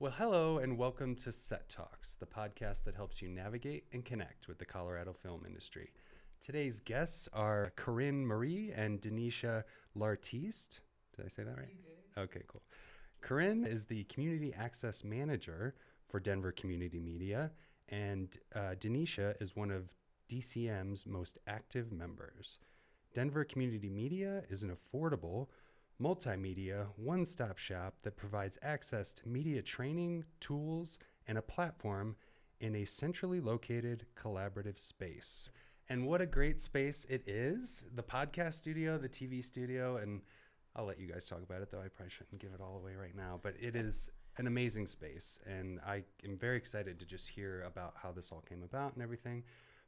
Well, hello and welcome to Set Talks, the podcast that helps you navigate and connect with the Colorado film industry. Today's guests are Corrine Marie and Deneisha Leartiste. Did I say that right? You did. Okay, cool. Corrine is the Community Access Manager for Denver Community Media, and Deneisha is one of DCM's most active members. Denver Community Media is an affordable, multimedia, one-stop shop that provides access to media training, tools, and a platform in a centrally located collaborative space. And what a great space it is. The podcast studio, the TV studio, and I'll let you guys talk about it, though I probably shouldn't give it all away right now, but it is an amazing space, and I am very excited to just hear about how this all came about and everything.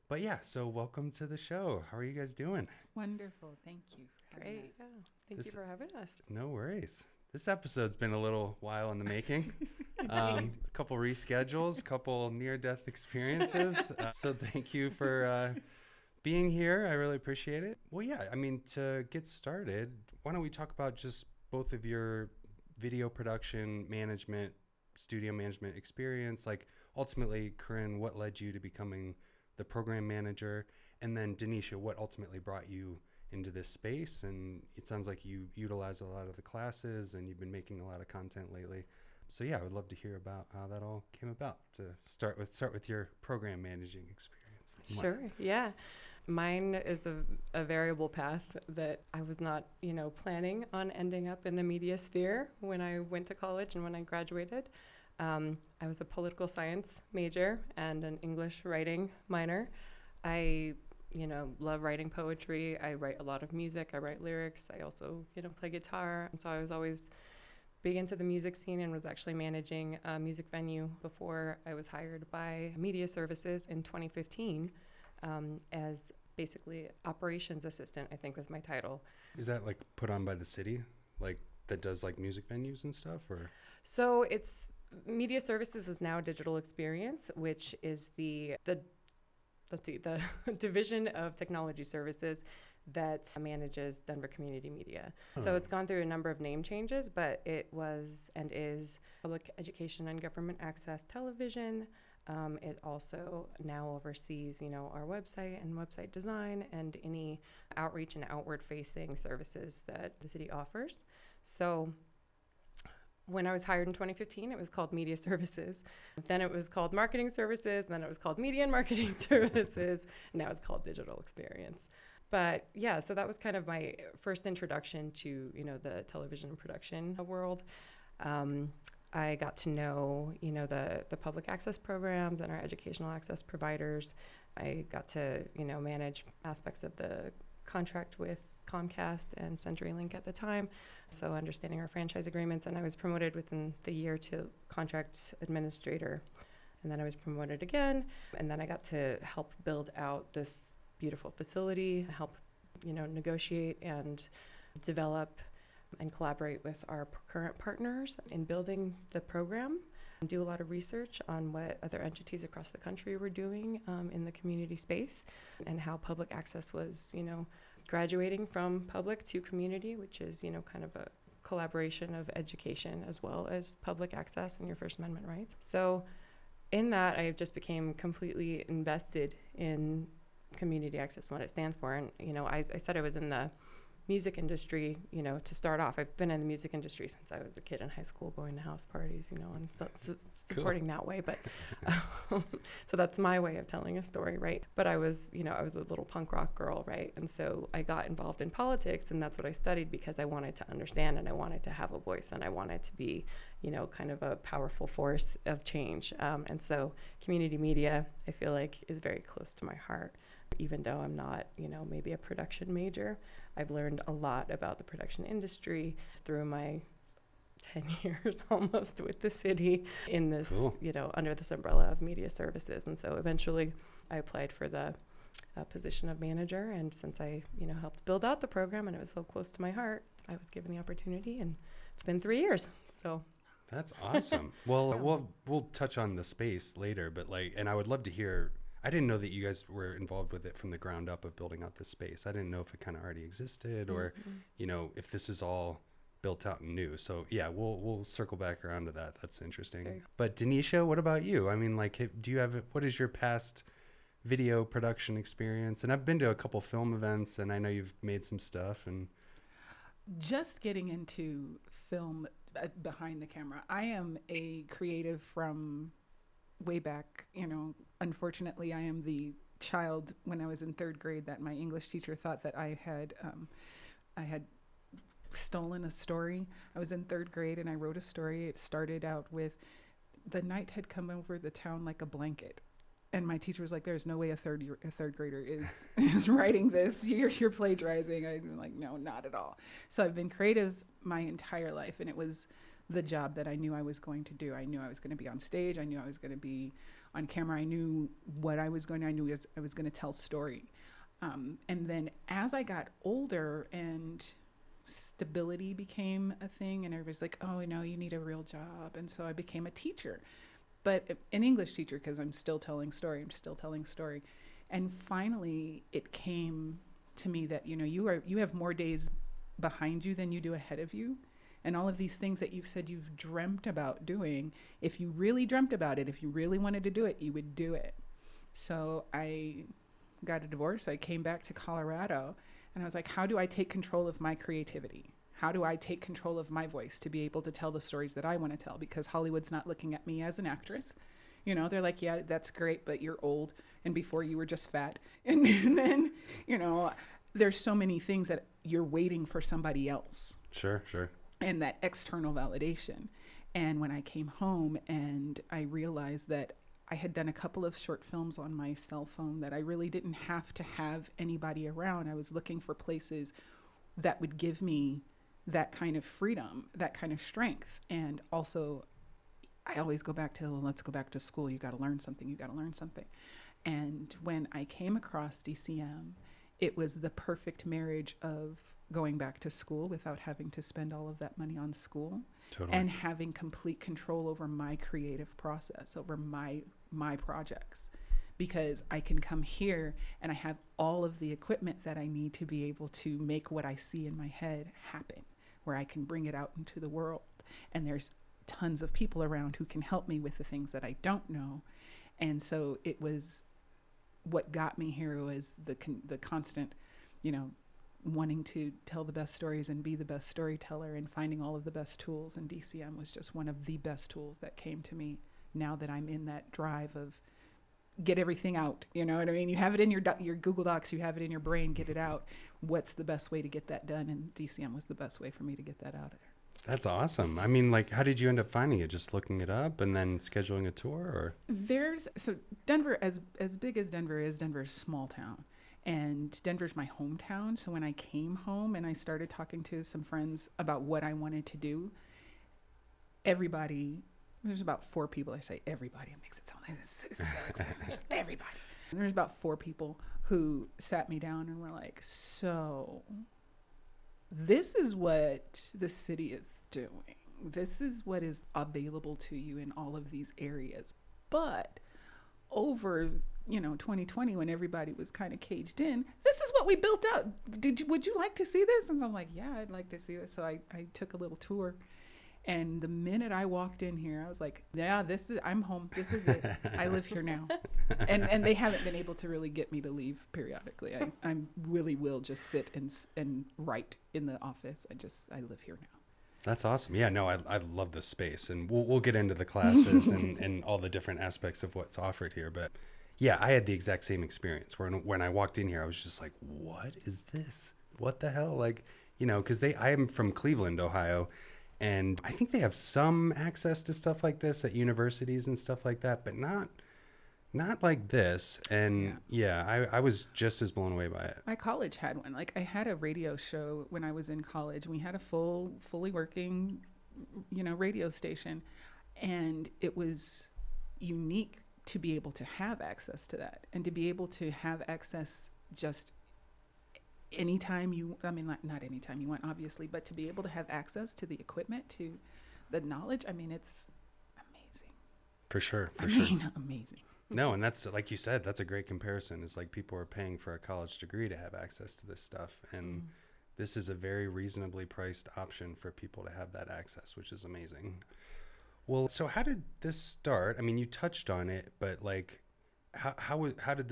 But yeah, so welcome to the show. How are you guys doing? Wonderful. Thank you. Great. Yeah. Thank you for having us. No worries. This episode's been a little while in the making. A couple reschedules, couple near-death experiences. So thank you for being here. I really appreciate it. Well, yeah, I mean, to get started, why don't we talk about just both of your video production management, studio management experience? Like, ultimately, Corrine, what led you to becoming the program manager? And then Deneisha, what ultimately brought you into this space? And it sounds like you utilize a lot of the classes and you've been making a lot of content lately. So yeah, I would love to hear about how that all came about. To start with your program managing experience. Sure. Yeah. Mine is a variable path that I was not, planning on ending up in the media sphere when I went to college and when I graduated. I was a political science major and an English writing minor. I love writing poetry. I write a lot of music. I write lyrics. I also, play guitar. And so I was always big into the music scene and was actually managing a music venue before I was hired by Media Services in 2015 as basically operations assistant, I think was my title. Is that like put on by the city? Like that does like music venues and stuff, or? So it's Media Services is now Digital Experience, which is the division of technology services that manages Denver Community Media. So it's gone through a number of name changes, but it was and is Public Education and Government Access Television. It also now oversees, our website and website design and any outreach and outward-facing services that the city offers. So when I was hired in 2015, it was called Media Services. Then it was called Marketing Services. And then it was called Media and Marketing Services. And now it's called Digital Experience. But yeah, so that was kind of my first introduction to, the television production world. I got to know, the public access programs and our educational access providers. I got to, manage aspects of the contract with Comcast and CenturyLink at the time, so understanding our franchise agreements, and I was promoted within the year to contract administrator, and then I was promoted again, and then I got to help build out this beautiful facility, help negotiate and develop and collaborate with our current partners in building the program, and do a lot of research on what other entities across the country were doing in the community space, and how public access was, graduating from public to community, which is, kind of a collaboration of education as well as public access and your First Amendment rights. So in that, I just became completely invested in community access and what it stands for. And, I said I was in the music industry, to start off. I've been in the music industry since I was a kid in high school, going to house parties, and supporting that way. But so that's my way of telling a story, right? But I was a little punk rock girl, right? And so I got involved in politics, and that's what I studied because I wanted to understand and I wanted to have a voice and I wanted to be, kind of a powerful force of change. And so community media, I feel like, is very close to my heart. Even though I'm not, maybe a production major, I've learned a lot about the production industry through my 10 years almost with the city in this, Cool. Under this umbrella of Media Services. And so eventually I applied for the position of manager. And since I, helped build out the program and it was so close to my heart, I was given the opportunity, and it's been 3 years. So That's awesome. Well, we'll touch on the space later, but and I would love to hear. I didn't know that you guys were involved with it from the ground up of building out this space. I didn't know if it kind of already existed or, if this is all built out and new. So yeah, we'll circle back around to that. That's interesting. Okay. But Deneisha, what about you? I mean, like, do you have, what is your past video production experience? And I've been to a couple film events, and I know you've made some stuff. And just getting into film behind the camera. I am a creative from way back. Unfortunately, I am the child when I was in third grade that my English teacher thought that I had stolen a story. I was in third grade and I wrote a story. It started out with, the night had come over the town like a blanket. And my teacher was like, there's no way a third grader is writing this. You're plagiarizing. I'm like, no, not at all. So I've been creative my entire life, and it was the job that I knew I was going to do. I knew I was going to be on stage. I knew I was going to be on camera. I knew what I was going to, I knew I was going to tell story. And then as I got older and stability became a thing, and everybody's like, oh, no, you need a real job. And so I became a teacher, but an English teacher, because I'm still telling story. And finally it came to me that, you have more days behind you than you do ahead of you. And all of these things that you've said you've dreamt about doing, if you really dreamt about it, if you really wanted to do it, you would do it. So I got a divorce. I came back to Colorado, and I was like, how do I take control of my creativity? How do I take control of my voice to be able to tell the stories that I want to tell? Because Hollywood's not looking at me as an actress. They're like, yeah, that's great, but you're old, and before you were just fat. And then, there's so many things that you're waiting for somebody else. Sure. And that external validation. And when I came home and I realized that I had done a couple of short films on my cell phone, that I really didn't have to have anybody around. I was looking for places that would give me that kind of freedom, that kind of strength. And also, I always go back to, let's go back to school. You got to learn something. And when I came across DCM, it was the perfect marriage of going back to school without having to spend all of that money on school. Totally. And having complete control over my creative process, over my projects, because I can come here and I have all of the equipment that I need to be able to make what I see in my head happen, where I can bring it out into the world. And there's tons of people around who can help me with the things that I don't know. And so it was, what got me here was the constant, wanting to tell the best stories and be the best storyteller, and finding all of the best tools. And DCM was just one of the best tools that came to me now that I'm in that drive of get everything out. You know what I mean? You have it in your Google Docs, you have it in your brain, get it out. What's the best way to get that done? And DCM was the best way for me to get that out of there. That's awesome. I mean, like, how did you end up finding it? Just looking it up and then scheduling a tour? Or so Denver, as big as Denver is, Denver's a small town. And Denver's my hometown. So when I came home and I started talking to some friends about what I wanted to do, there's about 4 people. I say everybody, it makes it sound like it's so exciting. There's everybody. And there's about 4 people who sat me down and were like, so this is what the city is doing. This is what is available to you in all of these areas. But over 2020, when everybody was kind of caged in, this is what we built out. Would you like to see this? And so I'm like, yeah, I'd like to see this. So I took a little tour, and the minute I walked in here, I was like, yeah, I'm home. This is it. I live here now. And they haven't been able to really get me to leave periodically. I really will just sit and write in the office. I live here now. That's awesome. Yeah, no, I love this space, and we'll get into the classes and all the different aspects of what's offered here. But yeah, I had the exact same experience when I walked in here. I was just like, what is this? What the hell? Like, because I am from Cleveland, Ohio, and I think they have some access to stuff like this at universities and stuff like that, but not like this. And I was just as blown away by it. My college had one. Like, I had a radio show when I was in college. We had a fully working, radio station, and it was unique to be able to have access to that, and to be able to have access just anytime not anytime you want, obviously, but to be able to have access to the equipment, to the knowledge. I mean, it's amazing. For sure. Amazing. No, and that's, like you said, that's a great comparison. It's like people are paying for a college degree to have access to this stuff. And this is a very reasonably priced option for people to have that access, which is amazing. Well, so how did this start? I mean, you touched on it, but like, how did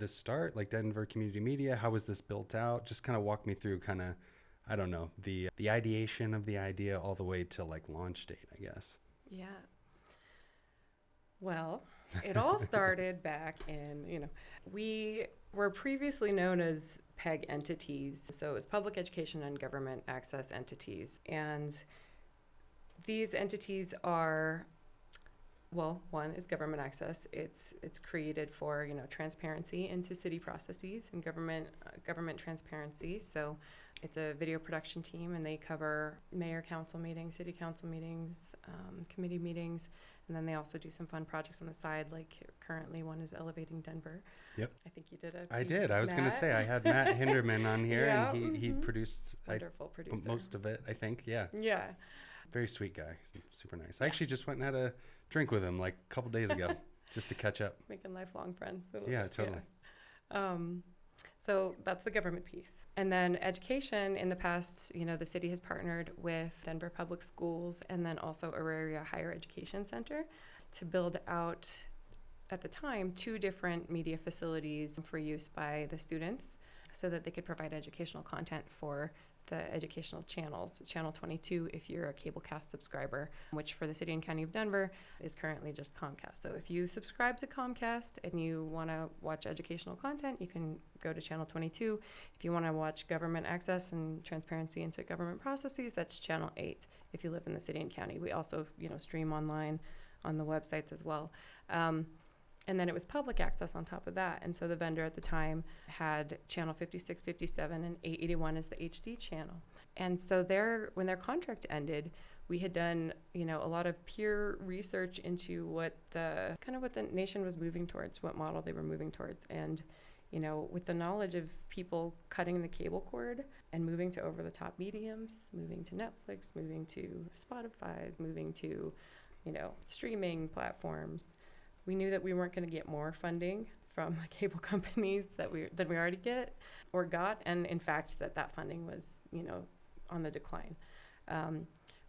this start? Like Denver Community Media, how was this built out? Just kind of walk me through kind of, I don't know, the ideation of the idea all the way to like launch date, I guess. Yeah. Well, it all started back in, we were previously known as PEG entities. So it was Public Education and Government Access Entities. And these entities are, well, one is government access. It's created for, transparency into city processes and government transparency. So it's a video production team, and they cover mayor council meetings, city council meetings, committee meetings, and then they also do some fun projects on the side, like currently one is Elevating Denver. Yep. I think you did a piece. I did. I was going to say, I had Matt Hinderman on here, Yeah, and he produced Wonderful producer. most of it, I think. Yeah. Yeah. Very sweet guy. Super nice. I actually just went and had a drink with him like a couple days ago just to catch up. Making lifelong friends. Yeah, totally. Yeah. So that's the government piece. And then education, in the past, the city has partnered with Denver Public Schools and then also Auraria Higher Education Center to build out, at the time, 2 different media facilities for use by the students so that they could provide educational content for the educational channels. Channel 22 if you're a Cablecast subscriber, which for the city and county of Denver is currently just Comcast. So if you subscribe to Comcast and you want to watch educational content, you can go to Channel 22. If you want to watch government access and transparency into government processes, that's Channel 8 if you live in the city and county. We also, stream online on the websites as well. And then it was public access on top of that. And so the vendor at the time had channel 56, 57, and 881 as the HD channel. And so when their contract ended, we had done, a lot of peer research into what the nation was moving towards, what model they were moving towards. And, with the knowledge of people cutting the cable cord and moving to over-the-top mediums, moving to Netflix, moving to Spotify, moving to, streaming platforms, we knew that we weren't going to get more funding from the cable companies than we already get or got, and in fact that funding was on the decline.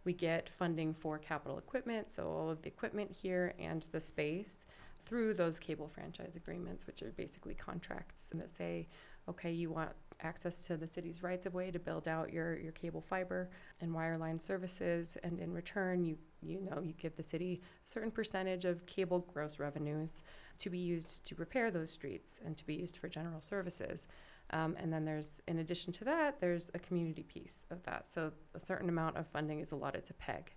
We get funding for capital equipment, so all of the equipment here and the space through those cable franchise agreements, which are basically contracts that say, okay, you want access to the city's rights of way to build out your cable fiber and wireline services, and in return you give the city a certain percentage of cable gross revenues to be used to repair those streets and to be used for general services. And then in addition to that, there's a community piece of that. So a certain amount of funding is allotted to PEG.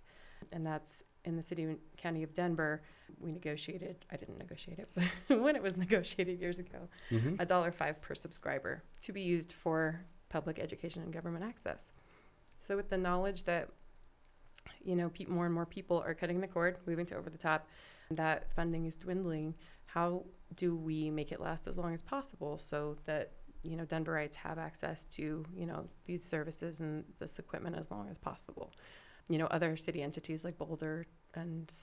And that's in the city and county of Denver. I didn't negotiate it, but when it was negotiated years ago, $1.05 per subscriber to be used for public education and government access. So with the knowledge that, more and more people are cutting the cord, moving to over the top, that funding is dwindling, how do we make it last as long as possible so that, Denverites have access to, these services and this equipment as long as possible? Other city entities like Boulder and,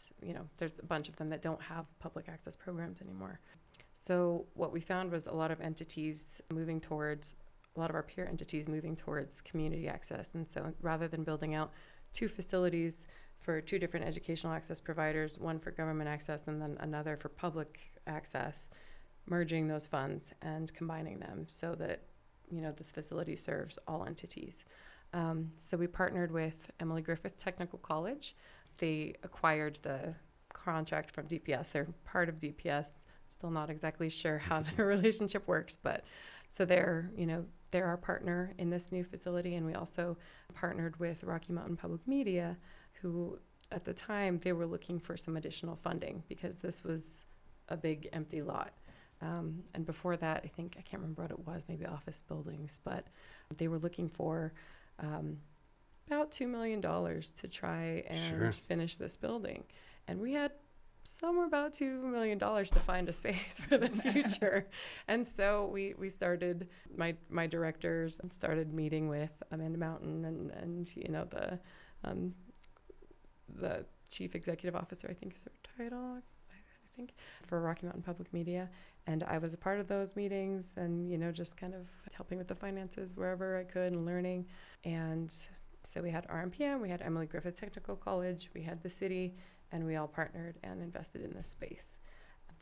there's a bunch of them that don't have public access programs anymore. So what we found was a lot of our peer entities moving towards community access. And so rather than building out 2 facilities for 2 different educational access providers, one for government access and then another for public access, merging those funds and combining them so that, this facility serves all entities. So we partnered with Emily Griffith Technical College. They acquired the contract from DPS. They're part of DPS. Still not exactly sure how their relationship works, but so they're our partner in this new facility. And we also partnered with Rocky Mountain Public Media, who at the time they were looking for some additional funding because this was a big empty lot. And before that, I can't remember what it was, maybe office buildings, but they were looking for about $2 million to try and finish this building. And we had somewhere about $2 million to find a space for the future. And so we started, my directors started meeting with Amanda Mountain and the chief executive officer, I think is her title, for Rocky Mountain Public Media. And I was a part of those meetings and, just kind of helping with the finances wherever I could and learning. And so we had RMPM, we had Emily Griffith Technical College, we had the city, and we all partnered and invested in this space.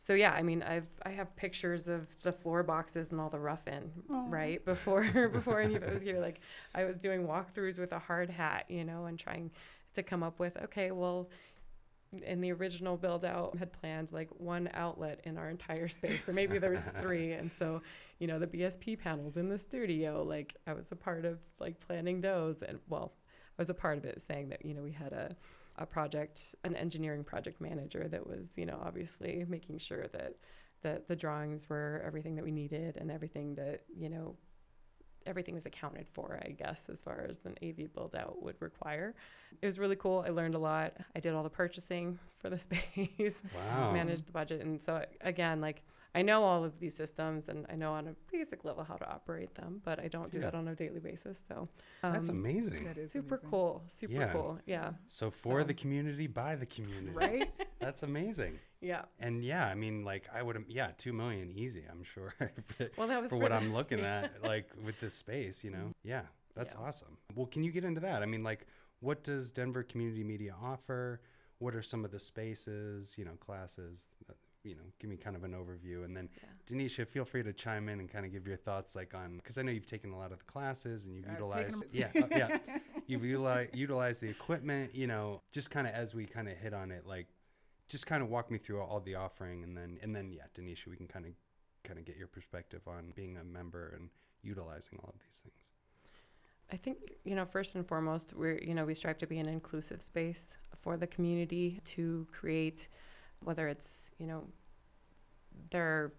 So yeah, I mean, I have pictures of the floor boxes and all the rough-in, right? Before any of it was here, like I was doing walkthroughs with a hard hat, and trying to come up with, okay, well, in the original build out had planned like one outlet in our entire space, or maybe there was three. And so, the BSP panels in the studio, like I was a part of like planning those. And well, I was a part of it saying that, we had a project, an engineering project manager that was, obviously making sure that the drawings were everything that we needed and everything that, everything was accounted for, I guess, as far as an AV build out would require. It was really cool. I learned a lot. I did all the purchasing for the space, Wow. managed the budget. And so again, like I know all of these systems and I know on a basic level how to operate them, but I don't do that on a daily basis. So That's amazing. That is super amazing. cool. Super cool. Yeah. So for the community, by the community. Right? That's amazing. Yeah. And yeah, I mean, like I would, $2 million easy, I'm sure. Well, that was for what I'm looking at, like with this space, Yeah, that's awesome. Well, can you get into that? I mean, like, what does Denver Community Media offer? What are some of the spaces, classes? Give me kind of an overview. And then, Deneisha, feel free to chime in and kind of give your thoughts, like on, because I know you've taken a lot of the classes and you've utilized, you've utilized the equipment, just kind of as we kind of hit on it, like, just kind of walk me through all the offering, and then Deneisha, we can kind of get your perspective on being a member and utilizing all of these things. I think, first and foremost, we strive to be an inclusive space for the community to create, whether it's, their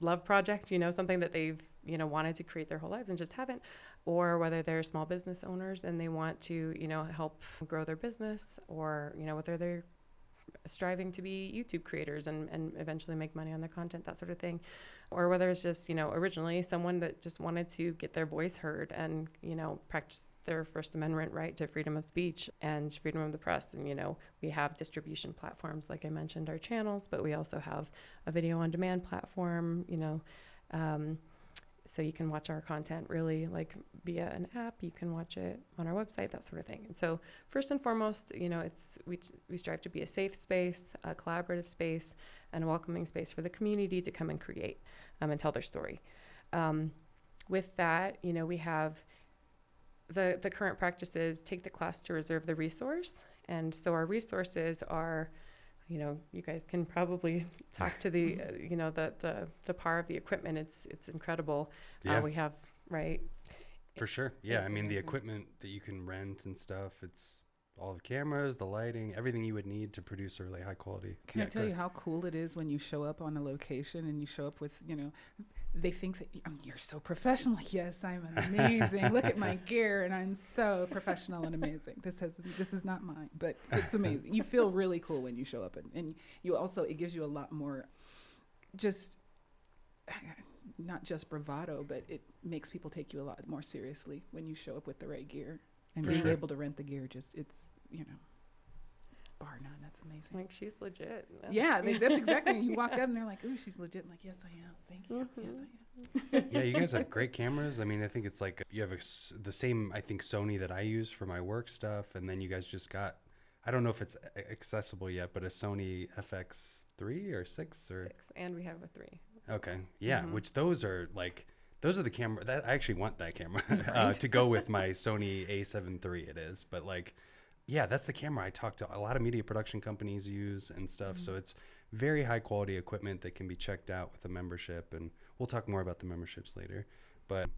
love project, something that they've, wanted to create their whole lives and just haven't, or whether they're small business owners and they want to, help grow their business, or, whether they're striving to be YouTube creators and eventually make money on their content, that sort of thing. Or whether it's just, originally someone that just wanted to get their voice heard and, practice their First Amendment right to freedom of speech and freedom of the press. And, we have distribution platforms, like I mentioned, our channels, but we also have a video on demand platform, so you can watch our content really like via an app. You can watch it on our website, that sort of thing. And so first and foremost, we strive to be a safe space, a collaborative space, and a welcoming space for the community to come and create and tell their story. With that, we have the current practices, take the class to reserve the resource. And so our resources are, you guys can probably talk to the, the power of the equipment. It's incredible. Yeah. We have, right? For sure. Yeah. It's I mean, the amazing. equipment that you can rent and stuff, it's all the cameras, the lighting, everything you would need to produce a really high quality. Can I tell you how cool it is when you show up on a location and you show up with, they think that you're so professional. Like, yes, I'm amazing. Look at my gear, and I'm so professional and amazing. This is not mine, but it's amazing. You feel really cool when you show up, and you also, it gives you a lot more, just not just bravado, but it makes people take you a lot more seriously when you show up with the right gear. And For being sure. able to rent the gear, it's bar none. That's amazing. Like, she's legit. Yeah, that's exactly. You walk up and they're like, "Ooh, she's legit." I'm like, yes, I am. Thank you. Yes, I am. Yeah, you guys have great cameras. I mean, I think it's like you have the same, I think, Sony that I use for my work stuff. And then you guys just got, I don't know if it's accessible yet, but a Sony FX3 or 6 or 6, and we have a 3. Okay. Yeah. Mhm. Which those are the camera that I actually want that camera Right. to go with my Sony A7 III. It is, but like, yeah, that's the camera I talk to a lot of media production companies use and stuff. So it's very high quality equipment that can be checked out with a membership, and we'll talk more about the memberships later. But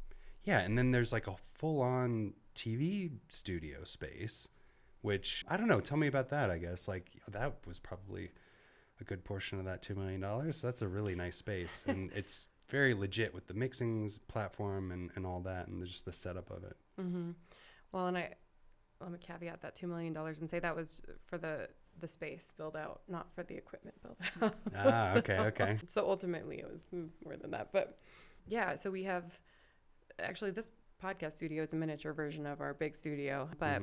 yeah, and then there's like a full on TV studio space, which I don't know. Tell me about that. I guess like that was probably a good portion of that $2 million. So that's a really nice space, and it's very legit with the mixings platform and all that, and just the setup of it. Mm-hmm. Well, and let me caveat that $2 million and say that was for the space build out, not for the equipment build out. Okay. So ultimately it was more than that. But yeah, so we have, actually this podcast studio is a miniature version of our big studio, but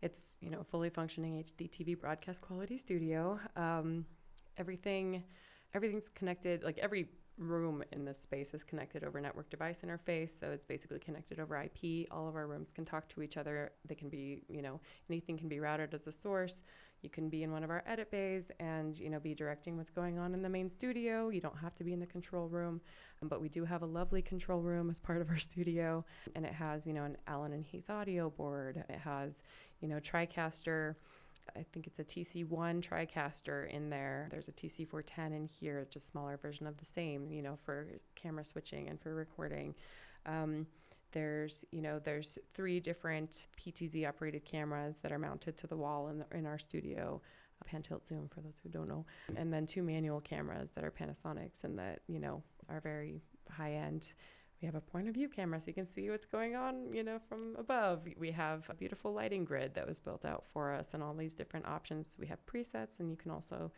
it's, fully functioning HD TV broadcast quality studio. Everything everything's connected, like every room in this space is connected over network device interface. So it's basically connected over IP. All of our rooms can talk to each other. They can be, anything can be routed as a source. You can be in one of our edit bays and, be directing what's going on in the main studio. You don't have to be in the control room, but we do have a lovely control room as part of our studio. And it has, an Allen and Heath audio board. It has, TriCaster. I think it's a TC1 TriCaster in there. There's a TC410 in here, just a smaller version of the same, for camera switching and for recording. There's 3 different PTZ operated cameras that are mounted to the wall in our studio, pan tilt zoom for those who don't know, and then 2 manual cameras that are Panasonics and that, are very high end. We have a point of view camera so you can see what's going on, from above. We have a beautiful lighting grid that was built out for us and all these different options. We have presets, and you can also,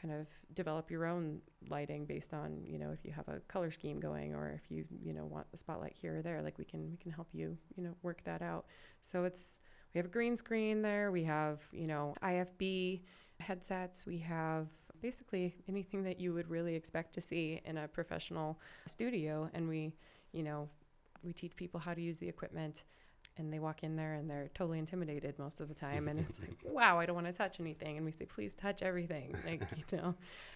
kind of develop your own lighting based on, if you have a color scheme going or if you, want the spotlight here or there, like we can help you, work that out. So we have a green screen there. We have, IFB headsets. We have basically anything that you would really expect to see in a professional studio. And we teach people how to use the equipment, and they walk in there and they're totally intimidated most of the time. And it's like, wow, I don't want to touch anything. And we say, please touch everything.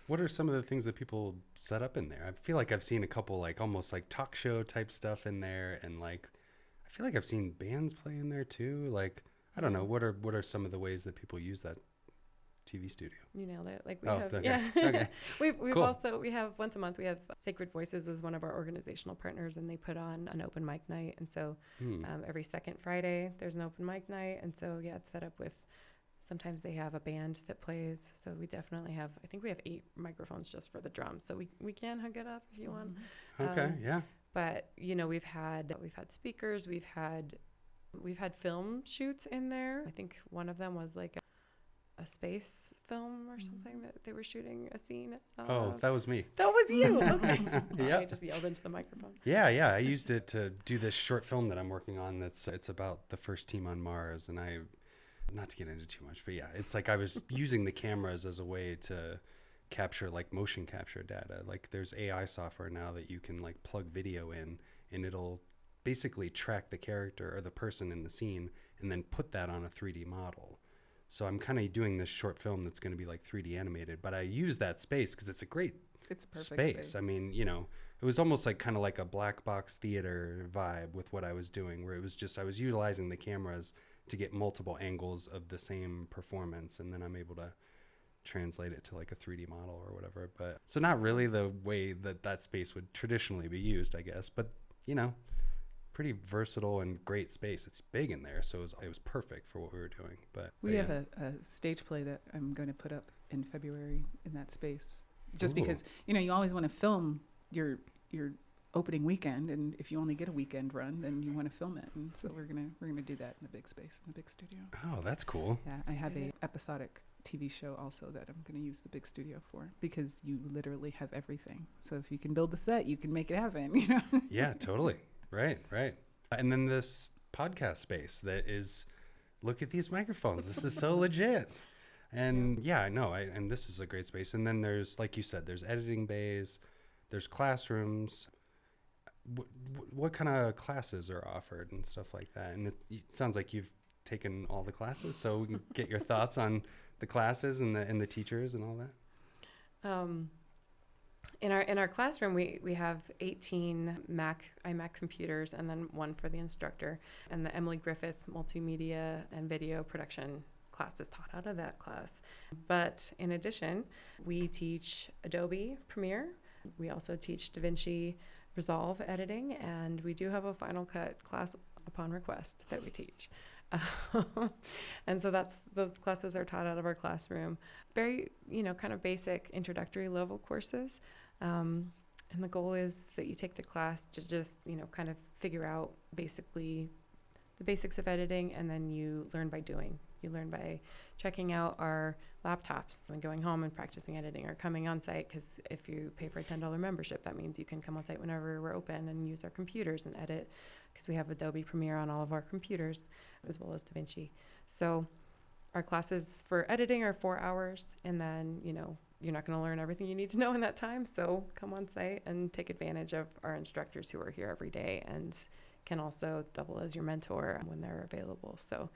What are some of the things that people set up in there? I feel like I've seen a couple, like almost like talk show type stuff in there. And like, I feel like I've seen bands play in there too. Like, I don't know. What are some of the ways that people use that TV studio? You nailed it. Like Okay. We've Cool. also, we have once a month, we have Sacred Voices as one of our organizational partners, and they put on an open mic night. And so every second Friday there's an open mic night. And so, it's set up with, sometimes they have a band that plays. So we definitely have, I think we have 8 microphones just for the drums. So we can hook it up if you want. Okay. Yeah. But, we've had speakers, we've had film shoots in there. I think one of them was like a space film or something that they were shooting a scene of. That was me. That was you. Okay. Yeah. I just yelled into the microphone. Yeah. I used it to do this short film that I'm working on. It's about the first team on Mars, and not to get into too much, but it's like I was using the cameras as a way to capture like motion capture data. Like there's AI software now that you can like plug video in, and it'll basically track the character or the person in the scene and then put that on a 3D model. So I'm kind of doing this short film that's going to be like 3D animated, but I use that space because it's a perfect space. I mean, it was almost like kind of like a black box theater vibe with what I was doing, where it was just, I was utilizing the cameras to get multiple angles of the same performance. And then I'm able to translate it to like a 3D model or whatever. But so not really the way that space would traditionally be used, I guess, but pretty versatile and great space. It's big in there, so it was perfect for what we were doing. But we have a stage play that I'm going to put up in February in that space, just because you always want to film your opening weekend, and if you only get a weekend run, then you want to film it, and so we're gonna do that in the big space, in the big studio. Oh, that's cool. Yeah, I have a episodic TV show also that I'm going to use the big studio for, because you literally have everything. So if you can build the set, you can make it happen. Yeah, totally. Right. And then this podcast space that is, look at these microphones. This is so legit. And and this is a great space. And then there's, like you said, there's editing bays, there's classrooms. What kind of classes are offered and stuff like that? And it sounds like you've taken all the classes, so we can get your thoughts on the classes and the teachers and all that. In our classroom, we have 18 iMac computers, and then one for the instructor. And the Emily Griffith multimedia and video production class is taught out of that class. But in addition, we teach Adobe Premiere. We also teach DaVinci Resolve editing, and we do have a Final Cut class upon request that we teach. And so those classes are taught out of our classroom. Very, kind of basic introductory level courses. And the goal is that you take the class to just, kind of figure out basically the basics of editing, and then you learn by doing. You learn by checking out our laptops and going home and practicing editing, or coming on site, because if you pay for a $10 membership, that means you can come on site whenever we're open and use our computers and edit, because we have Adobe Premiere on all of our computers, as well as DaVinci. So our classes for editing are 4 hours, and then, you're not going to learn everything you need to know in that time. So come on site and take advantage of our instructors who are here every day and can also double as your mentor when they're available. So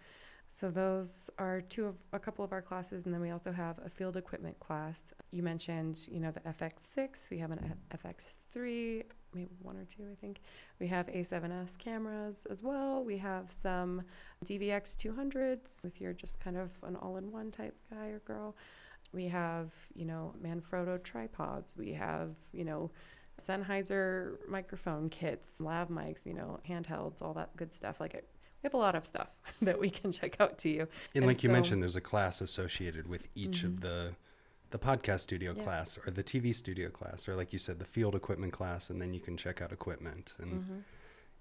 those are a couple of our classes. And then we also have a field equipment class. You mentioned, the FX6. We have an FX3, maybe one or two, I think. We have A7S cameras as well. We have some DVX 200s, if you're just kind of an all-in-one type guy or girl. We have, Manfrotto tripods. We have, Sennheiser microphone kits, lav mics, handhelds, all that good stuff. We have a lot of stuff that we can check out to you. And like you mentioned, there's a class associated with each of the podcast studio class or the TV studio class, or like you said, the field equipment class, and then you can check out equipment. And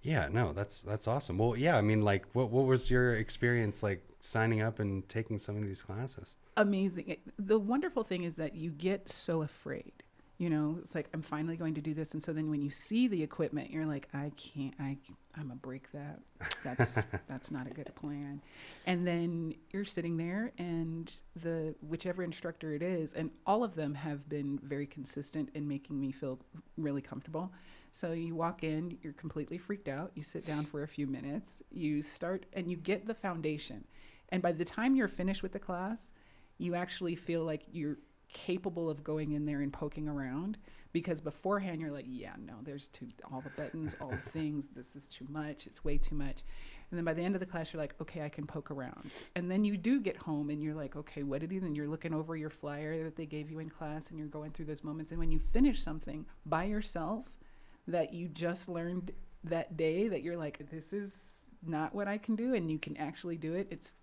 that's awesome. Well, yeah, I mean, what was your experience like signing up and taking some of these classes? Amazing. The wonderful thing is that you get so afraid. It's like, I'm finally going to do this. And so then when you see the equipment, you're like, I'm gonna break that. That's not a good plan. And then you're sitting there and whichever instructor it is, and all of them have been very consistent in making me feel really comfortable. So you walk in, you're completely freaked out. You sit down for a few minutes, you start and you get the foundation. And by the time you're finished with the class, you actually feel like you're capable of going in there and poking around, because beforehand you're like, there's all the buttons, all the things, this is too much, it's way too much. And then by the end of the class you're like, okay, I can poke around. And then you do get home and you're like, okay, what did he, and you're looking over your flyer that they gave you in class and you're going through those moments. And when you finish something by yourself that you just learned that day, that you're like, this is not what I can do, and you can actually do it, it's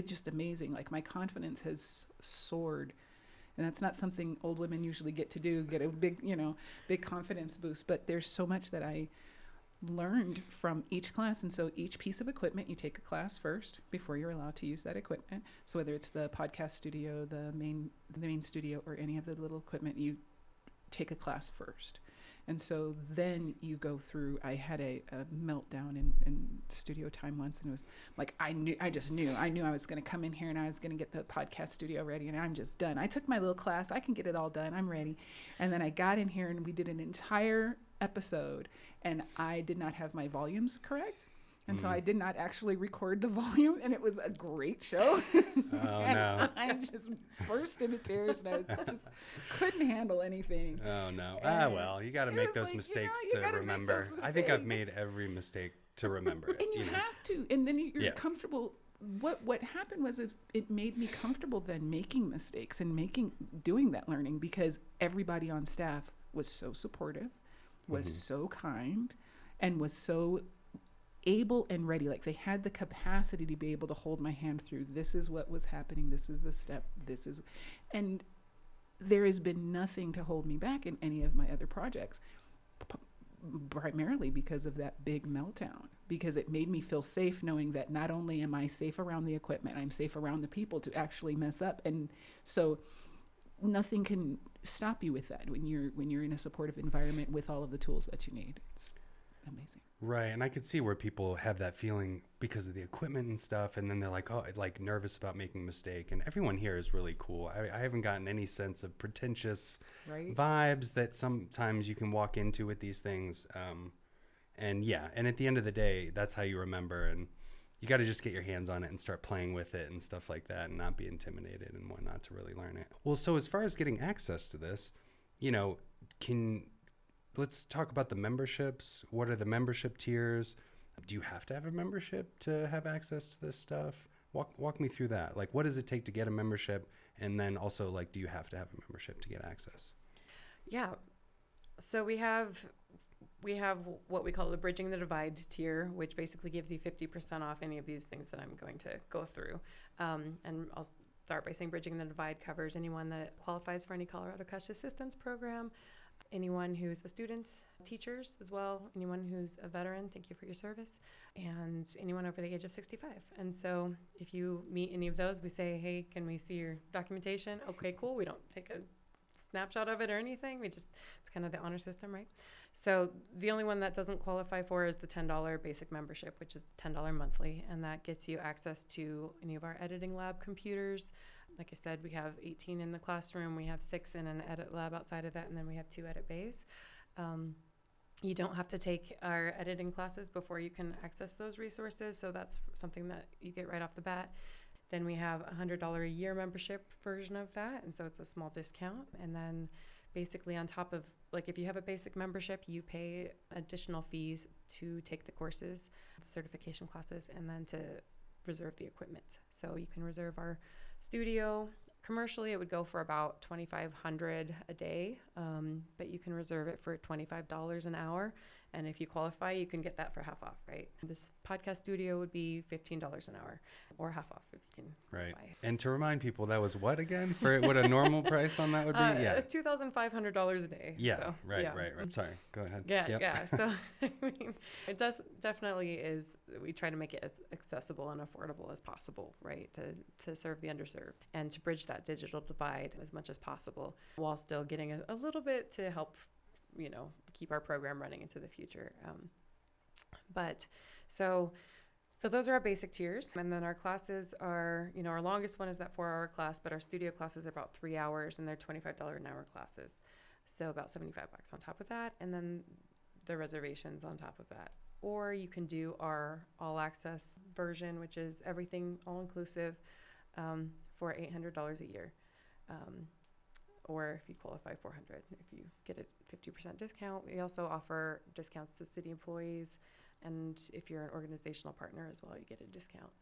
just amazing. Like, my confidence has soared, and that's not something old women usually get to do, get a big confidence boost. But there's so much that I learned from each class. And so each piece of equipment, you take a class first before you're allowed to use that equipment. So whether it's the podcast studio, the main studio, or any of the little equipment, you take a class first. And so then you go through, I had a meltdown in studio time once, and it was like, I knew I was going to come in here and I was going to get the podcast studio ready, and I'm just done. I took my little class, I can get it all done, I'm ready. And then I got in here and we did an entire episode, and I did not have my volumes correct. And so I did not actually record the volume, and it was a great show. Oh, no. I just burst into tears, and I just couldn't handle anything. Oh, no. Well, you got to make those mistakes to remember. I think I've made every mistake to remember it. And you have to. And then you're comfortable. What happened was it made me comfortable then making mistakes and doing that learning, because everybody on staff was so supportive, was so kind, and was so able and ready. Like, they had the capacity to be able to hold my hand through, this is what was happening, this is the step, and there has been nothing to hold me back in any of my other projects, primarily because of that big meltdown, because it made me feel safe knowing that not only am I safe around the equipment, I'm safe around the people to actually mess up. And so nothing can stop you with that when you're in a supportive environment with all of the tools that you need. It's amazing. Right. And I could see where people have that feeling because of the equipment and stuff, and then they're like, nervous about making a mistake. And everyone here is really cool. I haven't gotten any sense of pretentious vibes that sometimes you can walk into with these things. And at the end of the day, that's how you remember. And you got to just get your hands on it and start playing with it and stuff like that, and not be intimidated and whatnot to really learn it. Well, so as far as getting access to this, let's talk about the memberships. What are the membership tiers? Do you have to have a membership to have access to this stuff? Walk me through that. Like, what does it take to get a membership? And then also, like, do you have to have a membership to get access? Yeah. So we have what we call the Bridging the Divide tier, which basically gives you 50% off any of these things that I'm going to go through. And I'll start by saying Bridging the Divide covers anyone that qualifies for any Colorado Cash Assistance Program, anyone who's a student, teachers as well, anyone who's a veteran, thank you for your service, and anyone over the age of 65. And so if you meet any of those, we say, hey, can we see your documentation? Okay, cool. We don't take a snapshot of it or anything. It's kind of the honor system, right? So the only one that doesn't qualify for is the $10 basic membership, which is $10 monthly, and that gets you access to any of our editing lab computers, Like I said, we have 18 in the classroom. We have 6 in an edit lab outside of that, and then we have 2 edit bays. You don't have to take our editing classes before you can access those resources, so that's something that you get right off the bat. Then we have a $100 a year membership version of that, and so it's a small discount. And then basically on top of, like, if you have a basic membership, you pay additional fees to take the courses, the certification classes, and then to reserve the equipment. So you can reserve our studio. Commercially, it would go for about $2,500 a day, but you can reserve it for $25 an hour. And if you qualify, you can get that for half off, right? This podcast studio would be $15 an hour, or half off if you can qualify. And to remind people, that was what again? For what a normal price on that would be? $2,500 a day. Yeah, so, right. Sorry, go ahead. Yeah. So I mean, it definitely is. We try to make it as accessible and affordable as possible, right? To serve the underserved and to bridge that digital divide as much as possible, while still getting a little bit to help, keep our program running into the future. So those are our basic tiers. And then our classes are, our longest one is that 4-hour class, but our studio classes are about 3 hours, and they're $25 an hour classes. So about $75 on top of that. And then the reservations on top of that. Or you can do our all access version, which is everything all inclusive, for $800 a year. Or if you qualify, $400 if you get a 50% discount. We also offer discounts to city employees, and if you're an organizational partner as well, you get a discount.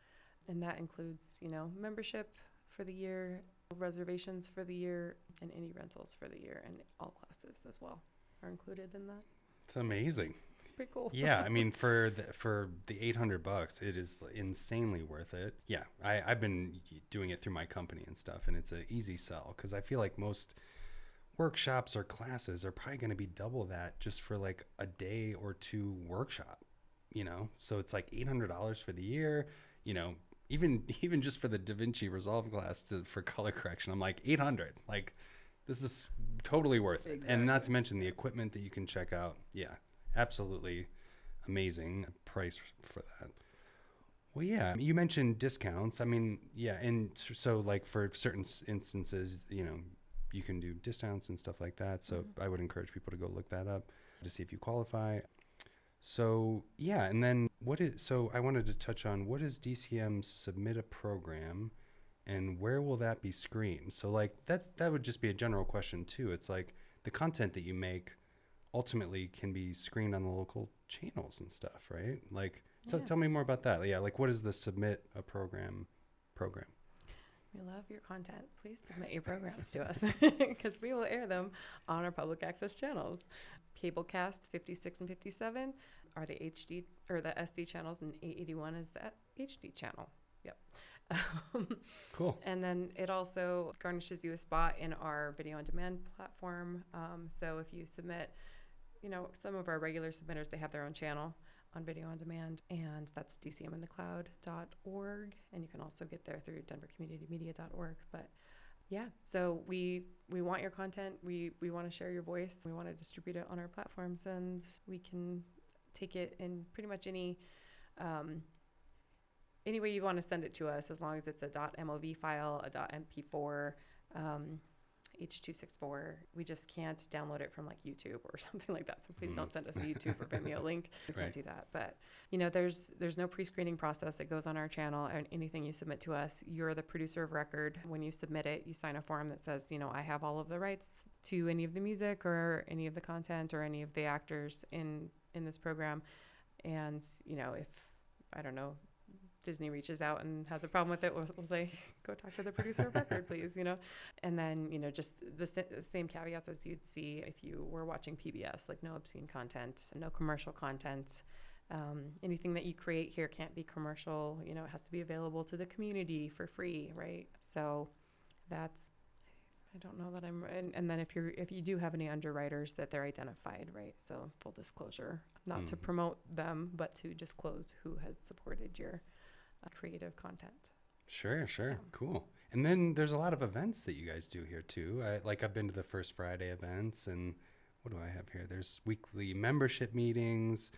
And that includes, membership for the year, reservations for the year, and any rentals for the year, and all classes as well are included in that. It's amazing. It's pretty cool. Yeah, I mean, for the $800, it is insanely worth it. Yeah, I've been doing it through my company and stuff, and it's an easy sell because I feel like most workshops or classes are probably going to be double that just for like a day or 2 workshop. So it's like $800 for the year. Even just for the DaVinci Resolve class for color correction, I'm like $800. Like, this is totally worth it. Exactly. And not to mention the equipment that you can check out. Yeah. Absolutely amazing price for that. Well, yeah, you mentioned discounts. I mean, yeah, and so like for certain instances, you can do discounts and stuff like that. So I would encourage people to go look that up to see if you qualify. So yeah, and then I wanted to touch on, what is DCM Submit a Program, and where will that be screened? So like that would just be a general question too. It's like the content that you make ultimately can be screened on the local channels and stuff, right? Like, tell me more about that. Yeah, like what is the Submit a Program? We love your content. Please submit your programs to us because we will air them on our public access channels. Cablecast 56 and 57 are the HD or the SD channels, and 881 is the HD channel. Yep. Cool. And then it also garnishes you a spot in our video on demand platform. So if you submit, some of our regular submitters, they have their own channel on video on demand, and that's dcminthecloud.org. And you can also get there through denvercommunitymedia.org. But yeah, so we want your content. We want to share your voice. We want to distribute it on our platforms, and we can take it in pretty much any way you want to send it to us, as long as it's a .mov file, a .mp4, H.264. We just can't download it from like YouTube or something like that. So please don't send us a YouTube or Vimeo link. We can't do that. But there's no pre-screening process that goes on our channel, and anything you submit to us, you're the producer of record. When you submit it, you sign a form that says, I have all of the rights to any of the music or any of the content or any of the actors in this program. And if, I don't know, Disney reaches out and has a problem with it, we'll say, go talk to the producer of record, please, And then, just the same caveats as you'd see if you were watching PBS, like no obscene content, no commercial content. Anything that you create here can't be commercial. It has to be available to the community for free, right? So that's, I don't know that and then if you do have any underwriters, that they're identified, right? So full disclosure, not to promote them, but to disclose who has supported your creative content. Sure. Cool. And then there's a lot of events that you guys do here too. I've been to the First Friday events, and what do I have here? There's weekly membership meetings.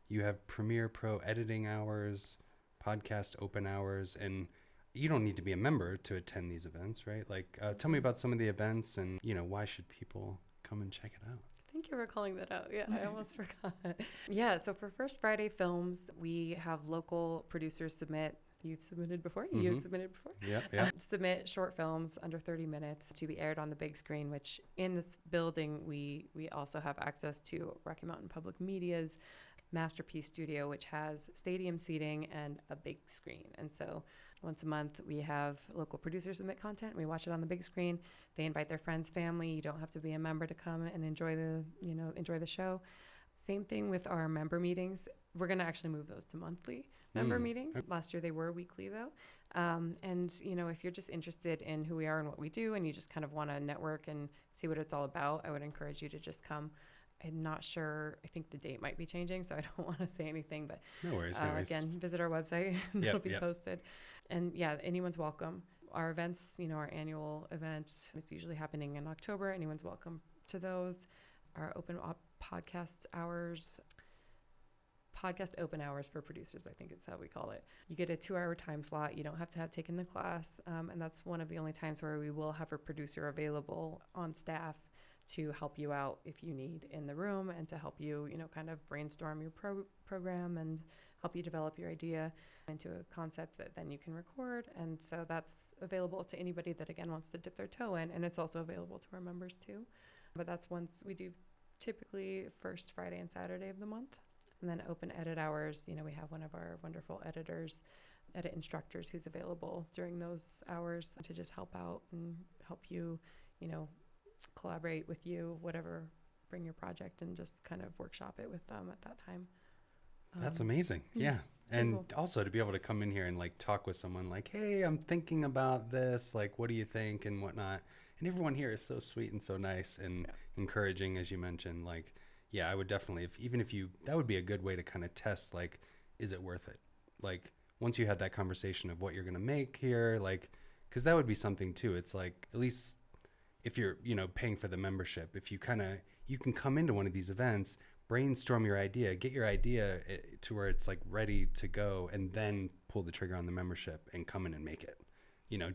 You have Premiere Pro editing hours, podcast open hours, and you don't need to be a member to attend these events, right? Like, tell me about some of the events and, why should people come and check it out? Thank you for calling that out. Yeah, I almost forgot. Yeah, so for First Friday Films, we have local producers submit. You've submitted before? Mm-hmm. You've submitted before? Yeah. Submit short films under 30 minutes to be aired on the big screen, which in this building, we also have access to Rocky Mountain Public Media's Masterpiece Studio, which has stadium seating and a big screen. And so once a month, we have local producers submit content. We watch it on the big screen. They invite their friends, family. You don't have to be a member to come and enjoy the show. Same thing with our member meetings. We're going to actually move those to monthly member meetings. Last year they were weekly though. And if you're just interested in who we are and what we do, and you just kind of want to network and see what it's all about, I would encourage you to just come. I'm not sure. I think the date might be changing, so I don't want to say anything. But no worries. Again, visit our website. It'll be posted. And yeah, anyone's welcome. Our events, our annual event is usually happening in October. Anyone's welcome to those. Our open podcast open hours for producers, I think is how we call it. You get a 2-hour time slot. You don't have to have taken the class. And that's one of the only times where we will have a producer available on staff to help you out if you need in the room, and to help you, kind of brainstorm your program and help you develop your idea into a concept that then you can record. And so that's available to anybody that, again, wants to dip their toe in. And it's also available to our members too. But that's once we do typically first Friday and Saturday of the month. And then open edit hours, we have one of our wonderful edit instructors who's available during those hours to just help out and help you, collaborate with you, whatever, bring your project and just kind of workshop it with them at that time. That's amazing. Yeah. And also to be able to come in here and like talk with someone like, hey, I'm thinking about this, like, what do you think and whatnot. And everyone here is so sweet and so nice and encouraging, as you mentioned. Like, yeah, I would definitely, that would be a good way to kind of test, like, is it worth it? Like, once you had that conversation of what you're going to make here, like, because that would be something too. It's like, at least if you're, paying for the membership, if you you can come into one of these events, brainstorm your idea, get your idea to where it's like ready to go, and then pull the trigger on the membership and come in and make it,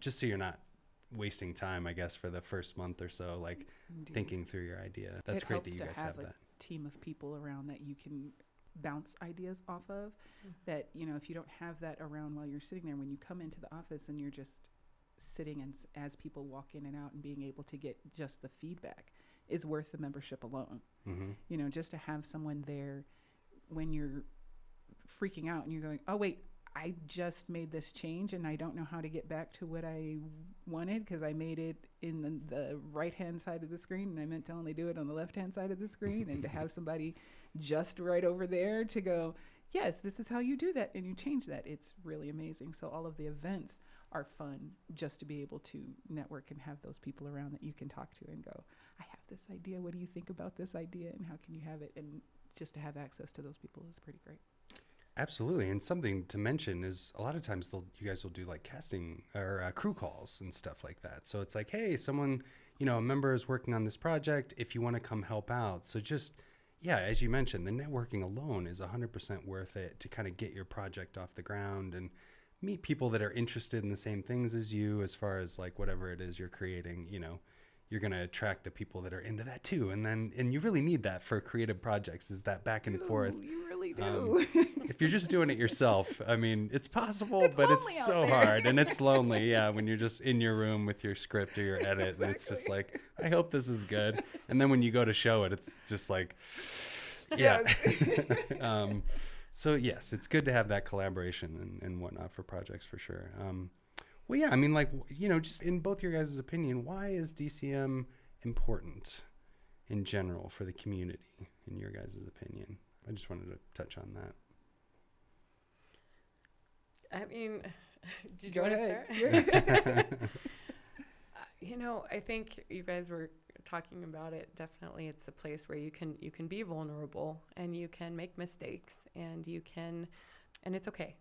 just so you're not wasting time, I guess, for the first month or so, like thinking through your idea. That's great that you guys have that. Team of people around that you can bounce ideas off of, that if you don't have that around while you're sitting there, when you come into the office and you're just sitting and as people walk in and out and being able to get just the feedback is worth the membership alone. Just to have someone there when you're freaking out and you're going, oh wait, I just made this change and I don't know how to get back to what I wanted because I made it in the right-hand side of the screen and I meant to only do it on the left-hand side of the screen. And to have somebody just right over there to go, yes, this is how you do that, and you change that. It's really amazing. So all of the events are fun just to be able to network and have those people around that you can talk to and go, I have this idea. What do you think about this idea and how can you have it? And just to have access to those people is pretty great. Absolutely. And something to mention is a lot of times you guys will do like casting or crew calls and stuff like that. So it's like, hey, someone, a member is working on this project if you want to come help out. So just, yeah, as you mentioned, the networking alone is 100% worth it to kind of get your project off the ground and meet people that are interested in the same things as you, as far as like whatever it is you're creating, you're going to attract the people that are into that too. And you really need that for creative projects, is that back and forth. You really do. If you're just doing it yourself, I mean, it's possible, but it's so hard and it's lonely. Yeah. When you're just in your room with your script or your edit, exactly. And it's just like, I hope this is good. And then when you go to show it, it's just like, yeah. Yes. So yes, it's good to have that collaboration and whatnot for projects for sure. Well, yeah, I mean, like, just in both your guys' opinion, why is DCM important in general for the community, in your guys' opinion? I just wanted to touch on that. I mean, did you want to start? I think you guys were talking about it. Definitely, it's a place where you can be vulnerable and you can make mistakes and it's okay.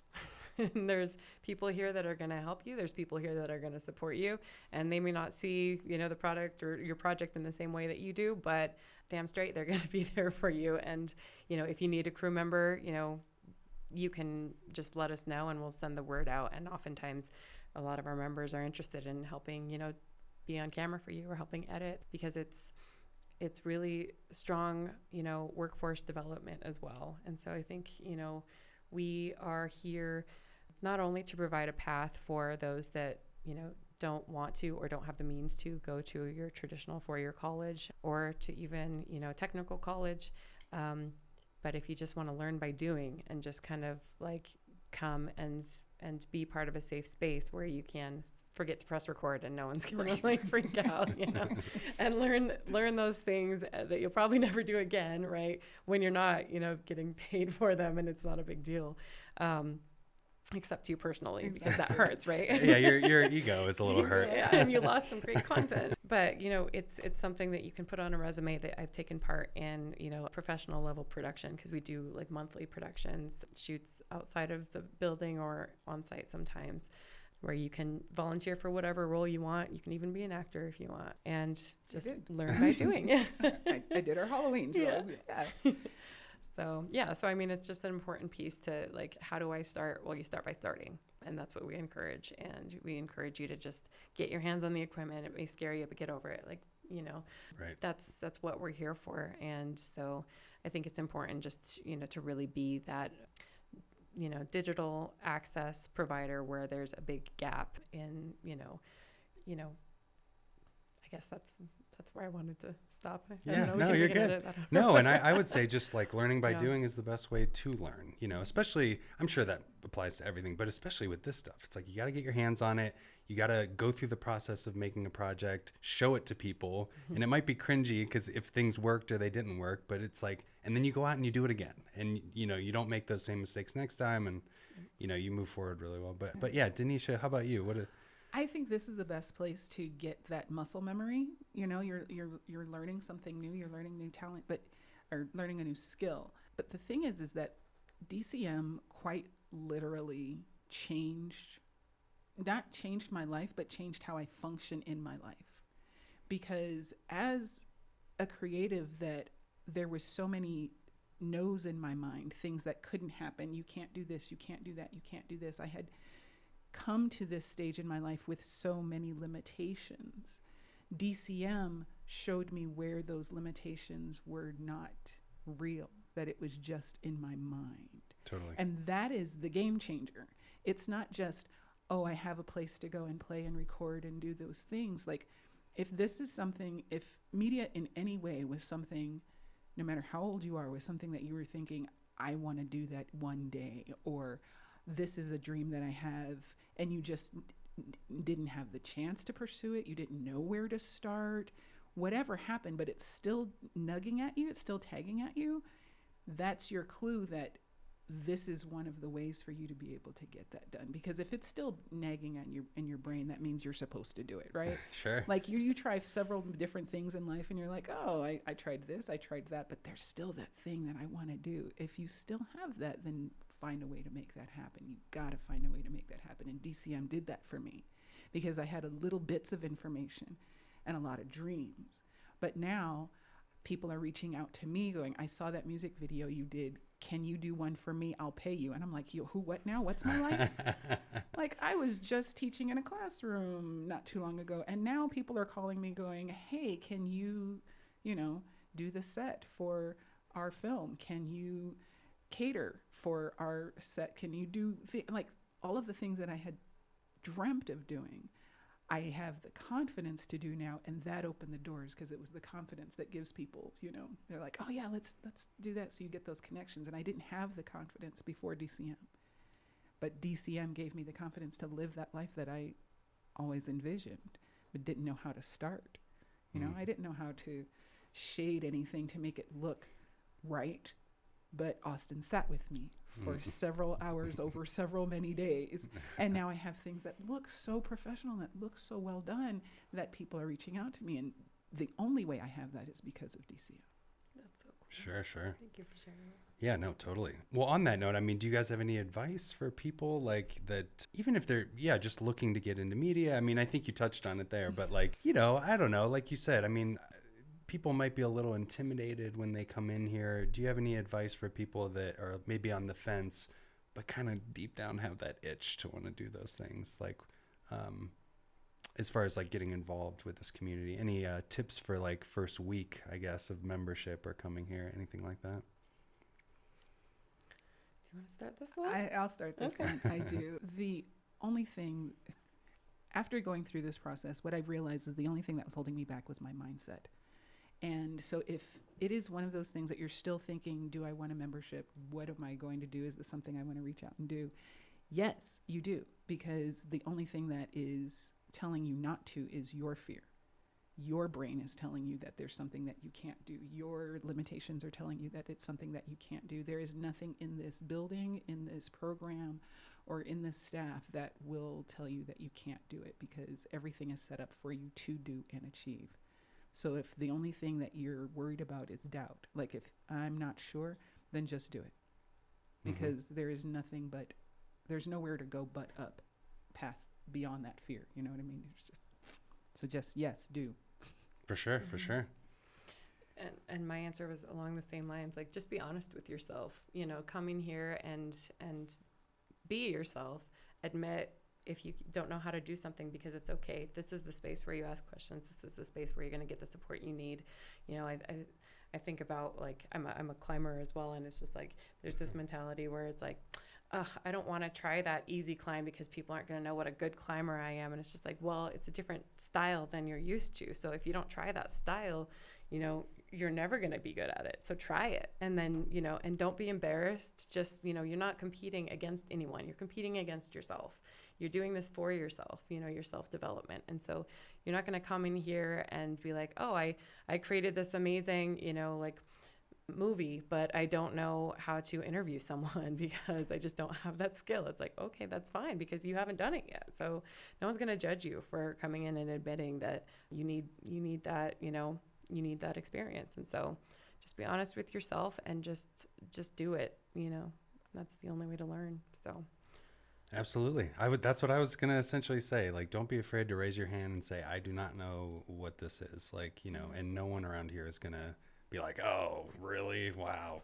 And there's people here that are going to help you. There's people here that are going to support you, and they may not see, the product or your project in the same way that you do, but damn straight, they're going to be there for you. And, if you need a crew member, you can just let us know and we'll send the word out. And oftentimes a lot of our members are interested in helping, be on camera for you or helping edit, because it's really strong, workforce development as well. And so I think, we are here not only to provide a path for those that, don't want to or don't have the means to go to your traditional four-year college or to even, technical college. But if you just want to learn by doing and just kind of like come and be part of a safe space where you can forget to press record and no one's going to like freak out, and learn those things that you'll probably never do again, right? When you're not, getting paid for them and it's not a big deal. Except you personally, because that hurts, right? Yeah, your ego is a little hurt. Yeah, and you lost some great content. But, it's something that you can put on a resume that I've taken part in, professional level production, because we do like monthly productions, shoots outside of the building or on site sometimes, where you can volunteer for whatever role you want. You can even be an actor if you want, and just learn by doing. I did our Halloween show. Yeah. So it's just an important piece to like, how do I start? Well, you start by starting, and that's what we encourage. And we encourage you to just get your hands on the equipment. It may scare you, but get over it. Like, right. That's what we're here for. And so I think it's important just, to really be that, digital access provider where there's a big gap in, I guess that's where I wanted to stop. You're good. No, and I would say just like learning by doing is the best way to learn, especially, I'm sure that applies to everything, but especially with this stuff. It's like, you got to get your hands on it. You got to go through the process of making a project, show it to people. And it might be cringy because if things worked or they didn't work, but it's like, and then you go out and you do it again. And, you don't make those same mistakes next time. And, you move forward really well. But yeah, Deneisha, how about you? I think this is the best place to get that muscle memory. You're learning something new, you're learning new talent, or learning a new skill. But the thing is that DCM quite literally not changed my life, but changed how I function in my life. Because as a creative, that there was so many no's in my mind, things that couldn't happen. You can't do this, you can't do that, you can't do this. I had come to this stage in my life with so many limitations. DCM showed me where those limitations were not real, that it was just in my mind. Totally. And that is the game changer. It's not just, I have a place to go and play and record and do those things. Like, if media in any way was something, no matter how old you are, was something that you were thinking, I want to do that one day, or this is a dream that I have, and you just didn't have the chance to pursue it, you didn't know where to start, whatever happened, but it's still nugging at you, it's still tagging at you, that's your clue that this is one of the ways for you to be able to get that done. Because if it's still nagging in your brain, that means you're supposed to do it, right? Sure. Like you try several different things in life and you're like, I tried this, I tried that, but there's still that thing that I want to do. If you still have that, then find a way to make that happen. You got to find a way to make that happen. And DCM did that for me because I had a little bits of information and a lot of dreams. But now people are reaching out to me going, I saw that music video you did. Can you do one for me? I'll pay you. And I'm like, who, what now? What's my life? Like, I was just teaching in a classroom not too long ago. And now people are calling me going, hey, can you, do the set for our film? Can you cater for our set? Can you do, like, all of the things that I had dreamt of doing, I have the confidence to do now. And that opened the doors because it was the confidence that gives people, they're like, oh yeah, let's do that. So you get those connections. And I didn't have the confidence before DCM, but DCM gave me the confidence to live that life that I always envisioned, but didn't know how to start. I didn't know how to shade anything to make it look right. But Austin sat with me for several hours over many days. And now I have things that look so professional, that look so well done, that people are reaching out to me. And the only way I have that is because of DCM. That's so cool. Sure. Thank you for sharing that. Yeah, no, totally. Well, on that note, do you guys have any advice for people like that, even if they're, just looking to get into media? I think you touched on it there, but like, I don't know, like you said, people might be a little intimidated when they come in here. Do you have any advice for people that are maybe on the fence, but kind of deep down have that itch to want to do those things? Like, as far as like getting involved with this community? Any tips for like first week, I guess, of membership or coming here, anything like that? Do you want to start this one? I'll start this one. I do. The only thing, after going through this process, what I've realized is the only thing that was holding me back was my mindset. And so if it is one of those things that you're still thinking, do I want a membership? What am I going to do? Is this something I want to reach out and do? Yes, you do, because the only thing that is telling you not to is your fear. Your brain is telling you that there's something that you can't do. Your limitations are telling you that it's something that you can't do. There is nothing in this building, in this program, or in this staff that will tell you that you can't do it, because everything is set up for you to do and achieve. So if the only thing that you're worried about is doubt, like if I'm not sure, then just do it. Because there is nothing but, there's nowhere to go but up past, beyond that fear. You know what I mean? It's just, so just, yes, do. For sure, for sure. And my answer was along the same lines, like, just be honest with yourself, you know, come in here and be yourself, admit if you don't know how to do something, because it's okay. This is the space where you ask questions. This is the space where you're going to get the support you need. You know, I think about, like, I'm a climber as well, and it's just like there's this mentality where it's like, I don't want to try that easy climb because people aren't going to know what a good climber I am. And it's just like, well, it's a different style than you're used to. So if you don't try that style, you know, you're never going to be good at it. So try it. And then, you know, and don't be embarrassed. Just, you know, you're not competing against anyone. You're competing against yourself. You're doing this for yourself, you know, your self-development. And so you're not going to come in here and be like, oh, I created this amazing, you know, like, movie, but I don't know how to interview someone because I just don't have that skill. It's like, okay, that's fine, because you haven't done it yet. So no one's going to judge you for coming in and admitting that you need that, you know, you need that experience. And so just be honest with yourself and just do it, you know. That's the only way to learn. So Absolutely. That's what I was going to essentially say. Like, don't be afraid to raise your hand and say, I do not know what this is. Like, you know, and no one around here is going to be like, oh, really? Wow.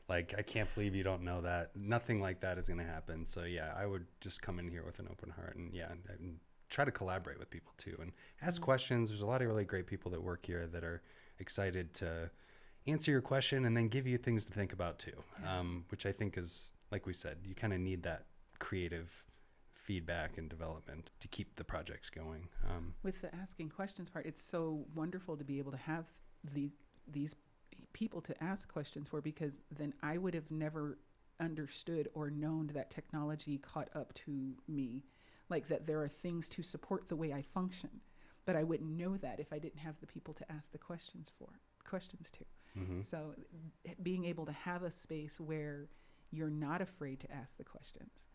Like, I can't believe you don't know that. Nothing like that is going to happen. So yeah, I would just come in here with an open heart and and try to collaborate with people too and ask questions. There's a lot of really great people that work here that are excited to answer your question and then give you things to think about too. Which I think is, like we said, you kind of need that creative feedback and development to keep the projects going. With the asking questions part, it's so wonderful to be able to have these people to ask questions for, because then I would have never understood or known that technology caught up to me, like that there are things to support the way I function, but I wouldn't know that if I didn't have the people to ask the questions to. So being able to have a space where you're not afraid to ask the questions,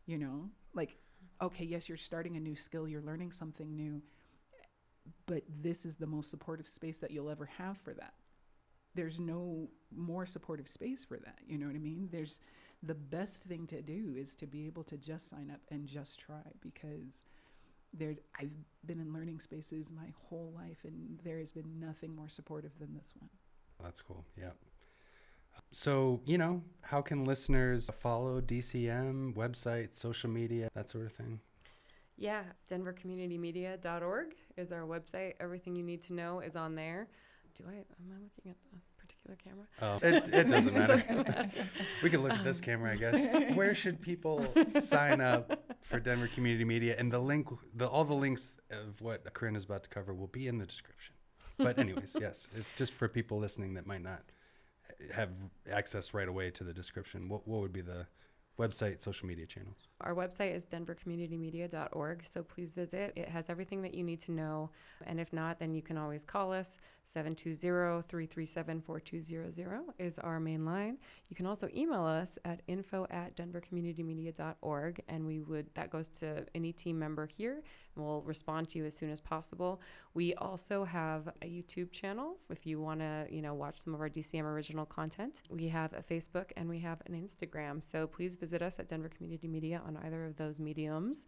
you know, like, okay, yes, you're starting a new skill, you're learning something new, but this is the most supportive space that you'll ever have for that. There's no more supportive space for that. You know what I mean? There's the best thing to do is to be able to just sign up and just try, because I've been in learning spaces my whole life, and there has been nothing more supportive than this one. That's cool. Yeah. So, you know, how can listeners follow DCM, website, social media, that sort of thing? Yeah, denvercommunitymedia.org is our website. Everything you need to know is on there. Am I looking at this particular camera? Oh, it doesn't matter. We can look at this camera, I guess. Where should people sign up for Denver Community Media? And all the links of what Corrine is about to cover will be in the description. But anyways, yes, it's just for people listening that might not have access right away to the description. What would be the website, social media channels? Our website is denvercommunitymedia.org, so please visit. It has everything that you need to know. And if not, then you can always call us. 720-337-4200 is our main line. You can also email us at info@denvercommunitymedia.org, and that goes to any team member here, and we'll respond to you as soon as possible. We also have a YouTube channel if you want to, watch some of our DCM original content. We have a Facebook and we have an Instagram, so please visit us at Denver Community Media on on either of those mediums.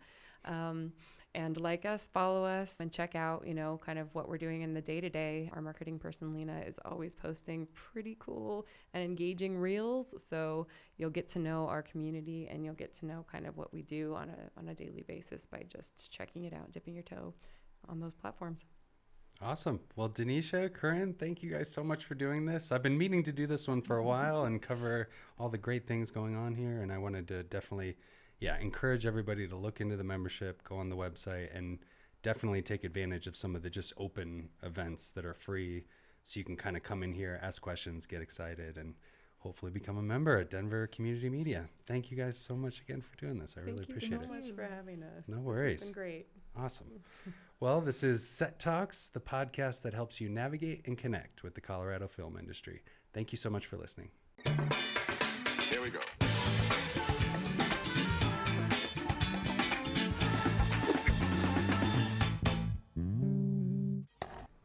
And like us, follow us, and check out, kind of what we're doing in the day-to-day. Our marketing person, Lena, is always posting pretty cool and engaging reels. So you'll get to know our community, and you'll get to know kind of what we do on a daily basis by just checking it out, dipping your toe on those platforms. Awesome. Well, Deneisha, Corrine, thank you guys so much for doing this. I've been meaning to do this one for a while and cover all the great things going on here. And I wanted to definitely, encourage everybody to look into the membership, go on the website, and definitely take advantage of some of the just open events that are free. So you can kind of come in here, ask questions, get excited, and hopefully become a member at Denver Community Media. Thank you guys so much again for doing this. I really appreciate it. Thank you so much for having us. No worries. It's been great. Awesome. Well, this is Set Talks, the podcast that helps you navigate and connect with the Colorado film industry. Thank you so much for listening.